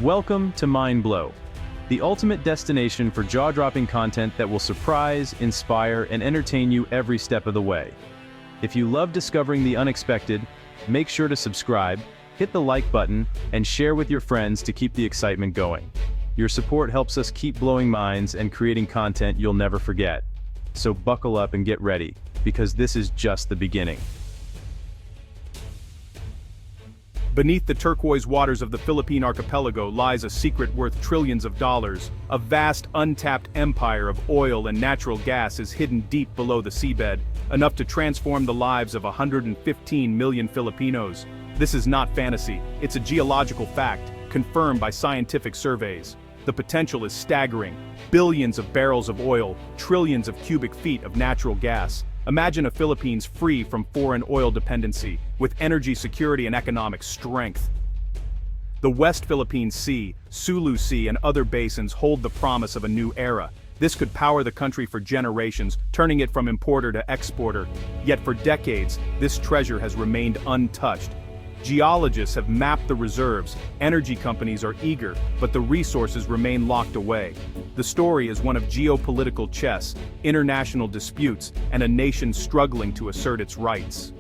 Welcome to Mind Blow, the ultimate destination for jaw-dropping content that will surprise, inspire, and entertain you every step of the way. If you love discovering the unexpected, make sure to subscribe, hit the like button, and share with your friends to keep the excitement going. Your support helps us keep blowing minds and creating content you'll never forget. So buckle up and get ready, because this is just the beginning. Beneath the turquoise waters of the Philippine archipelago lies a secret worth trillions of dollars. A vast, untapped empire of oil and natural gas is hidden deep below the seabed, enough to transform the lives of 115 million Filipinos. This is not fantasy, it's a geological fact, confirmed by scientific surveys. The potential is staggering. Billions of barrels of oil, trillions of cubic feet of natural gas. Imagine a Philippines free from foreign oil dependency, with energy security and economic strength. The West Philippine Sea, Sulu Sea, and other basins hold the promise of a new era. This could power the country for generations, turning it from importer to exporter. Yet for decades, this treasure has remained untouched. Geologists have mapped the reserves, energy companies are eager, but the resources remain locked away. The story is one of geopolitical chess, international disputes, and a nation struggling to assert its rights.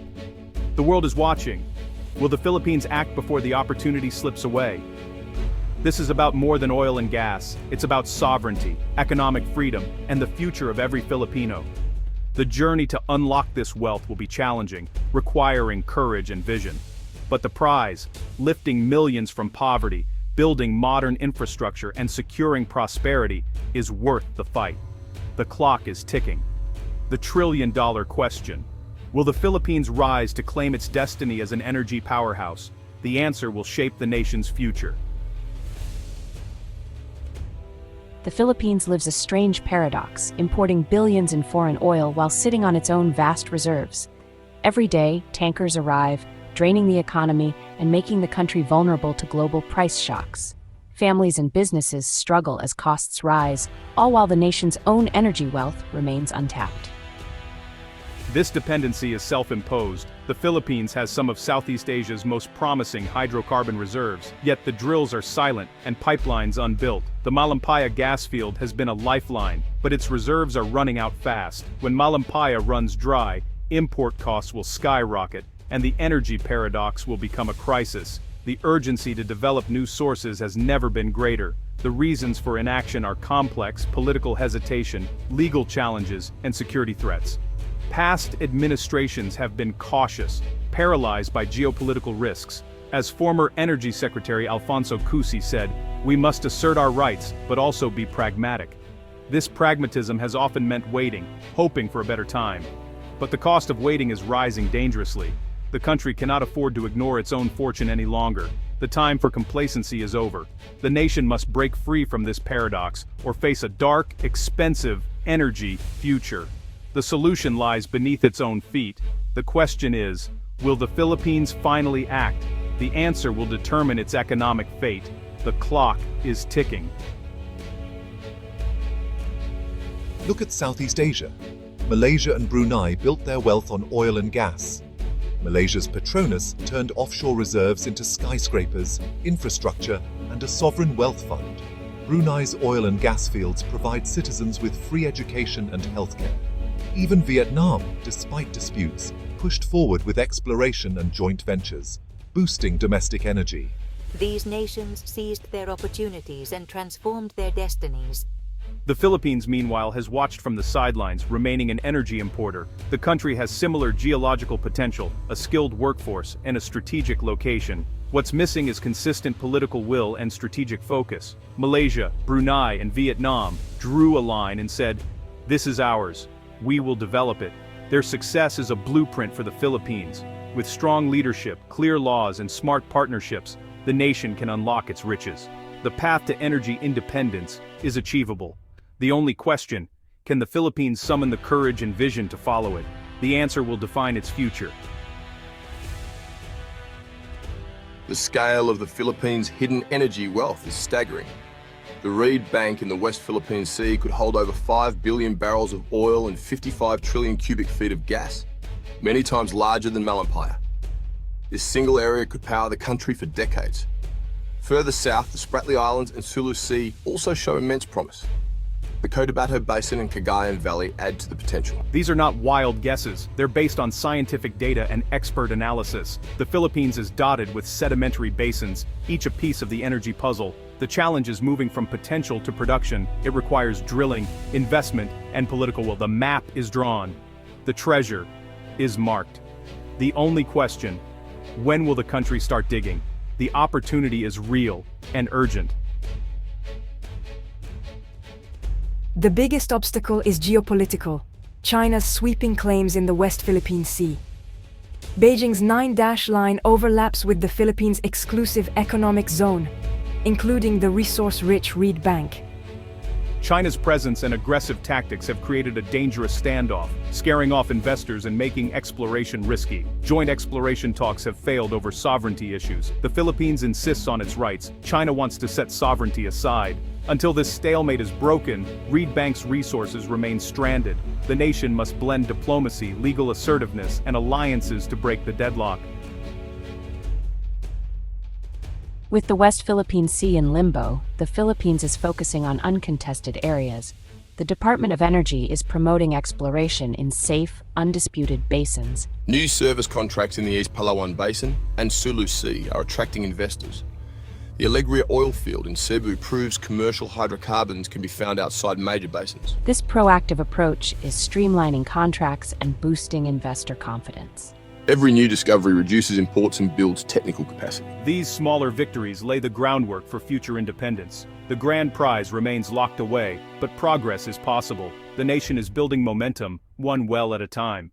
The world is watching. Will the Philippines act before the opportunity slips away? This is about more than oil and gas. It's about sovereignty, economic freedom, and the future of every Filipino. The journey to unlock this wealth will be challenging, requiring courage and vision. But the prize, lifting millions from poverty, building modern infrastructure, and securing prosperity, is worth the fight. The clock is ticking. The trillion-dollar question. Will the Philippines rise to claim its destiny as an energy powerhouse? The answer will shape the nation's future. The Philippines lives a strange paradox, importing billions in foreign oil while sitting on its own vast reserves. Every day, tankers arrive, draining the economy and making the country vulnerable to global price shocks. Families and businesses struggle as costs rise, all while the nation's own energy wealth remains untapped. This dependency is self-imposed. The Philippines has some of Southeast Asia's most promising hydrocarbon reserves, yet the drills are silent and pipelines unbuilt. The Malampaya gas field has been a lifeline, but its reserves are running out fast. When Malampaya runs dry, import costs will skyrocket, and the energy paradox will become a crisis. The urgency to develop new sources has never been greater. The reasons for inaction are complex: political hesitation, legal challenges, and security threats. Past administrations have been cautious, paralyzed by geopolitical risks. As former Energy Secretary Alfonso Cusi said, "We must assert our rights, but also be pragmatic." This pragmatism has often meant waiting, hoping for a better time. But the cost of waiting is rising dangerously. The country cannot afford to ignore its own fortune any longer. The time for complacency is over. The nation must break free from this paradox, or face a dark, expensive energy future. The solution lies beneath its own feet. The question is, will the Philippines finally act? The answer will determine its economic fate. The clock is ticking. Look at Southeast Asia. Malaysia and Brunei built their wealth on oil and gas. Malaysia's Petronas turned offshore reserves into skyscrapers, infrastructure, and a sovereign wealth fund. Brunei's oil and gas fields provide citizens with free education and healthcare. Even Vietnam, despite disputes, pushed forward with exploration and joint ventures, boosting domestic energy. These nations seized their opportunities and transformed their destinies. The Philippines, meanwhile, has watched from the sidelines, remaining an energy importer. The country has similar geological potential, a skilled workforce, and a strategic location. What's missing is consistent political will and strategic focus. Malaysia, Brunei, and Vietnam drew a line and said, "This is ours. We will develop it." Their success is a blueprint for the Philippines. With strong leadership, clear laws, and smart partnerships, the nation can unlock its riches. The path to energy independence is achievable. The only question, can the Philippines summon the courage and vision to follow it? The answer will define its future. The scale of the Philippines' hidden energy wealth is staggering. The Reed Bank in the West Philippine Sea could hold over 5 billion barrels of oil and 55 trillion cubic feet of gas, many times larger than Malampaya. This single area could power the country for decades. Further south, the Spratly Islands and Sulu Sea also show immense promise. The Cotabato Basin and Cagayan Valley add to the potential. These are not wild guesses, they're based on scientific data and expert analysis. The Philippines is dotted with sedimentary basins, each a piece of the energy puzzle. The challenge is moving from potential to production. It requires drilling, investment, and political will. The map is drawn. The treasure is marked. The only question, when will the country start digging? The opportunity is real and urgent. The biggest obstacle is geopolitical, China's sweeping claims in the West Philippine Sea. Beijing's 9-dash line overlaps with the Philippines' exclusive economic zone, including the resource-rich Reed Bank. China's presence and aggressive tactics have created a dangerous standoff, scaring off investors and making exploration risky. Joint exploration talks have failed over sovereignty issues. The Philippines insists on its rights. China wants to set sovereignty aside. Until this stalemate is broken, Reed Bank's resources remain stranded. The nation must blend diplomacy, legal assertiveness, and alliances to break the deadlock. With the West Philippine Sea in limbo, the Philippines is focusing on uncontested areas. The Department of Energy is promoting exploration in safe, undisputed basins. New service contracts in the East Palawan Basin and Sulu Sea are attracting investors. The Alegria oil field in Cebu proves commercial hydrocarbons can be found outside major basins. This proactive approach is streamlining contracts and boosting investor confidence. Every new discovery reduces imports and builds technical capacity. These smaller victories lay the groundwork for future independence. The grand prize remains locked away, but progress is possible. The nation is building momentum, one well at a time.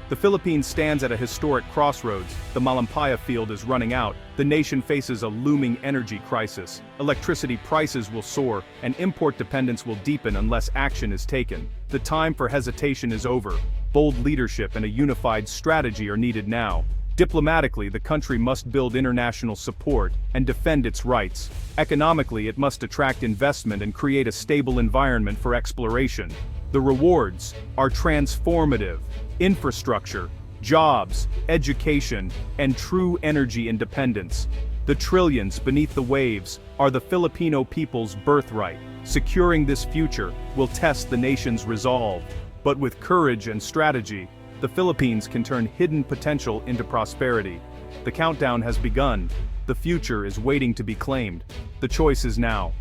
The Philippines stands at a historic crossroads. The Malampaya field is running out. The nation faces a looming energy crisis. Electricity prices will soar, and import dependence will deepen unless action is taken. The time for hesitation is over. Bold leadership and a unified strategy are needed now. Diplomatically, the country must build international support and defend its rights. Economically, it must attract investment and create a stable environment for exploration. The rewards are transformative: infrastructure, jobs, education, and true energy independence. The trillions beneath the waves are the Filipino people's birthright. Securing this future will test the nation's resolve. But with courage and strategy, the Philippines can turn hidden potential into prosperity. The countdown has begun. The future is waiting to be claimed. The choice is now.